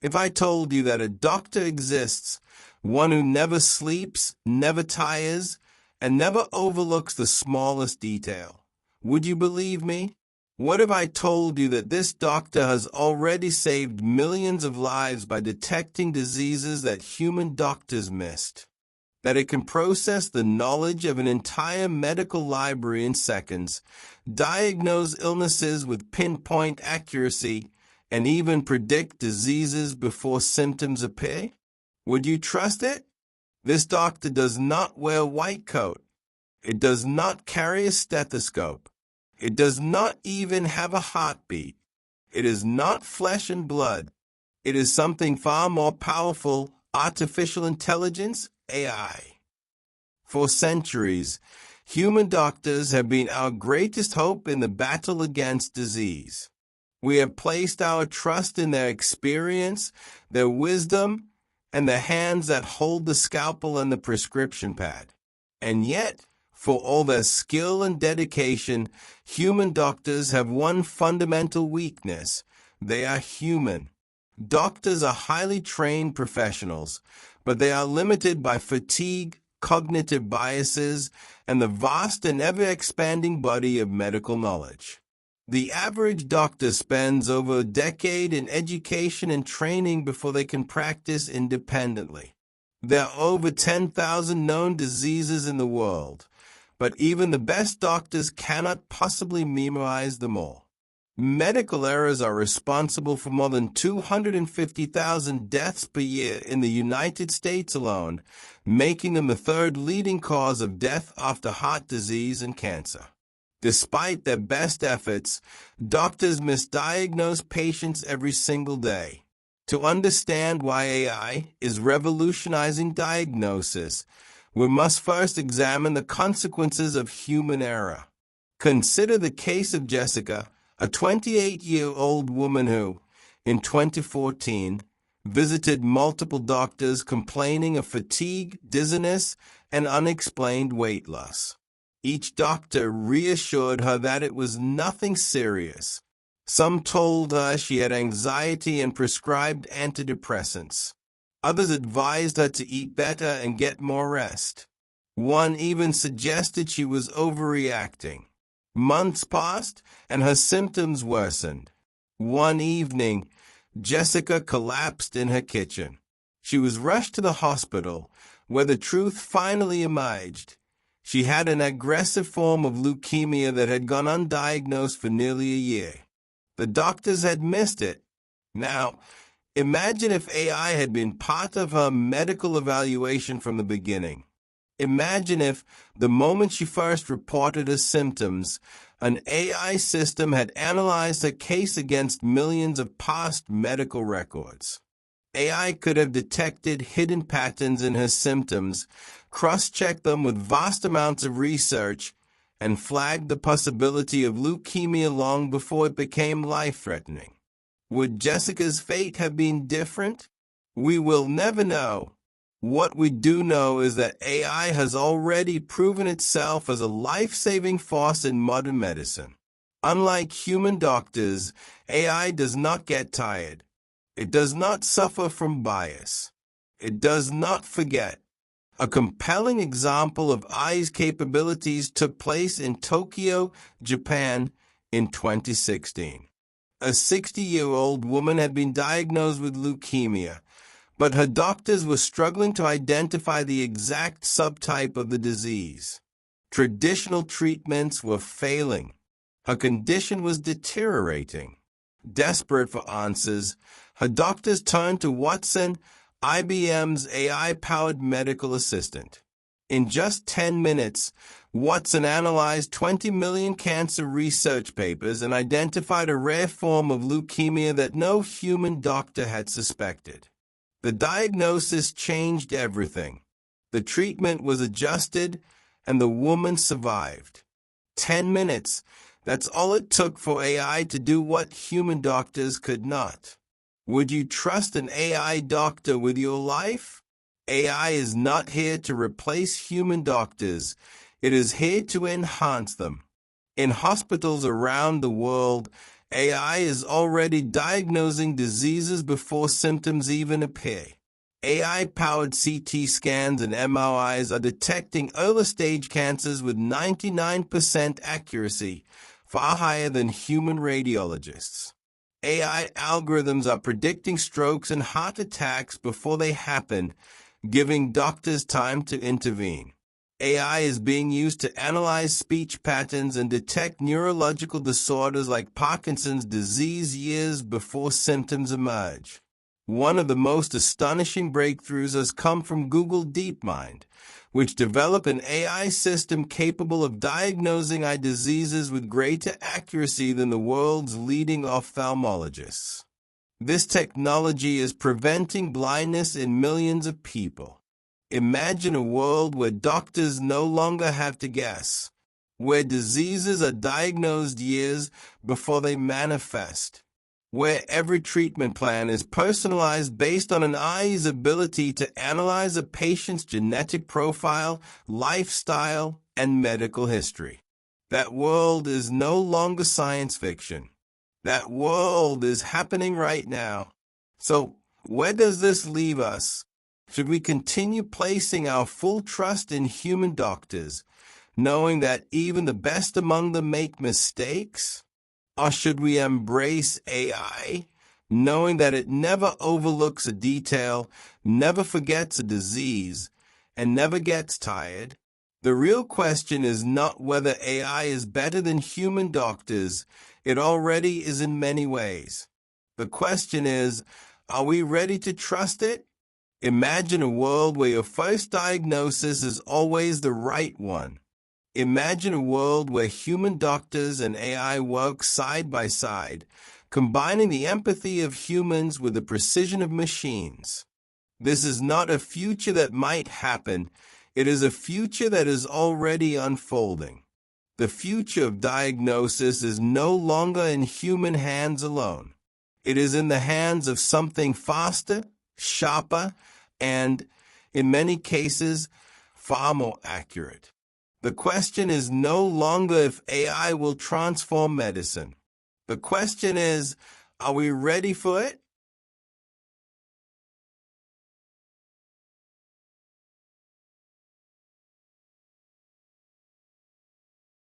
If I told you that a doctor exists, one who never sleeps, never tires, and never overlooks the smallest detail, would you believe me? What if I told you that this doctor has already saved millions of lives by detecting diseases that human doctors missed? That it can process the knowledge of an entire medical library in seconds, diagnose illnesses with pinpoint accuracy, and even predict diseases before symptoms appear? Would you trust it? This doctor does not wear a white coat. It does not carry a stethoscope. It does not even have a heartbeat. It is not flesh and blood. It is something far more powerful, artificial intelligence, AI. For centuries, human doctors have been our greatest hope in the battle against disease. We have placed our trust in their experience, their wisdom, and the hands that hold the scalpel and the prescription pad. And yet, for all their skill and dedication, human doctors have one fundamental weakness. They are human. Doctors are highly trained professionals, but they are limited by fatigue, cognitive biases, and the vast and ever-expanding body of medical knowledge. The average doctor spends over a decade in education and training before they can practice independently. There are over 10,000 known diseases in the world, but even the best doctors cannot possibly memorize them all. Medical errors are responsible for more than 250,000 deaths per year in the United States alone, making them the third leading cause of death after heart disease and cancer. Despite their best efforts, doctors misdiagnose patients every single day. To understand why AI is revolutionizing diagnosis, we must first examine the consequences of human error. Consider the case of Jessica, a 28-year-old woman who, in 2014, visited multiple doctors complaining of fatigue, dizziness, and unexplained weight loss. Each doctor reassured her that it was nothing serious. Some told her she had anxiety and prescribed antidepressants. Others advised her to eat better and get more rest. One even suggested she was overreacting. Months passed, and her symptoms worsened. One evening, Jessica collapsed in her kitchen. She was rushed to the hospital, where the truth finally emerged. She had an aggressive form of leukemia that had gone undiagnosed for nearly a year. The doctors had missed it. Now, imagine if AI had been part of her medical evaluation from the beginning. Imagine if, the moment she first reported her symptoms, an AI system had analyzed her case against millions of past medical records. AI could have detected hidden patterns in her symptoms, cross-checked them with vast amounts of research, and flagged the possibility of leukemia long before it became life-threatening. Would Jessica's fate have been different? We will never know. What we do know is that AI has already proven itself as a life-saving force in modern medicine. Unlike human doctors, AI does not get tired. It does not suffer from bias. It does not forget. A compelling example of AI's capabilities took place in Tokyo, Japan, in 2016. A 60-year-old woman had been diagnosed with leukemia, but her doctors were struggling to identify the exact subtype of the disease. Traditional treatments were failing. Her condition was deteriorating. Desperate for answers, her doctors turned to Watson, IBM's AI-powered medical assistant. In just 10 minutes, Watson analyzed 20 million cancer research papers and identified a rare form of leukemia that no human doctor had suspected. The diagnosis changed everything. The treatment was adjusted, and the woman survived. 10 minutes. That's all it took for AI to do what human doctors could not. Would you trust an AI doctor with your life? AI is not here to replace human doctors. It is here to enhance them. In hospitals around the world, AI is already diagnosing diseases before symptoms even appear. AI-powered CT scans and MRIs are detecting early-stage cancers with 99% accuracy, far higher than human radiologists. AI algorithms are predicting strokes and heart attacks before they happen, giving doctors time to intervene. AI is being used to analyze speech patterns and detect neurological disorders like Parkinson's disease years before symptoms emerge. One of the most astonishing breakthroughs has come from Google DeepMind, which developed an AI system capable of diagnosing eye diseases with greater accuracy than the world's leading ophthalmologists. This technology is preventing blindness in millions of people. Imagine a world where doctors no longer have to guess, where diseases are diagnosed years before they manifest, where every treatment plan is personalized based on an eye's ability to analyze a patient's genetic profile, lifestyle, and medical history. That world is no longer science fiction. That world is happening right now. So, where does this leave us? Should we continue placing our full trust in human doctors, knowing that even the best among them make mistakes? Or should we embrace AI, knowing that it never overlooks a detail, never forgets a disease, and never gets tired? The real question is not whether AI is better than human doctors. It already is in many ways. The question is, are we ready to trust it? Imagine a world where your first diagnosis is always the right one. Imagine a world where human doctors and AI work side by side, combining the empathy of humans with the precision of machines. This is not a future that might happen. It is a future that is already unfolding. The future of diagnosis is no longer in human hands alone. It is in the hands of something faster, sharper, and, in many cases, far more accurate. The question is no longer if AI will transform medicine. The question is, are we ready for it?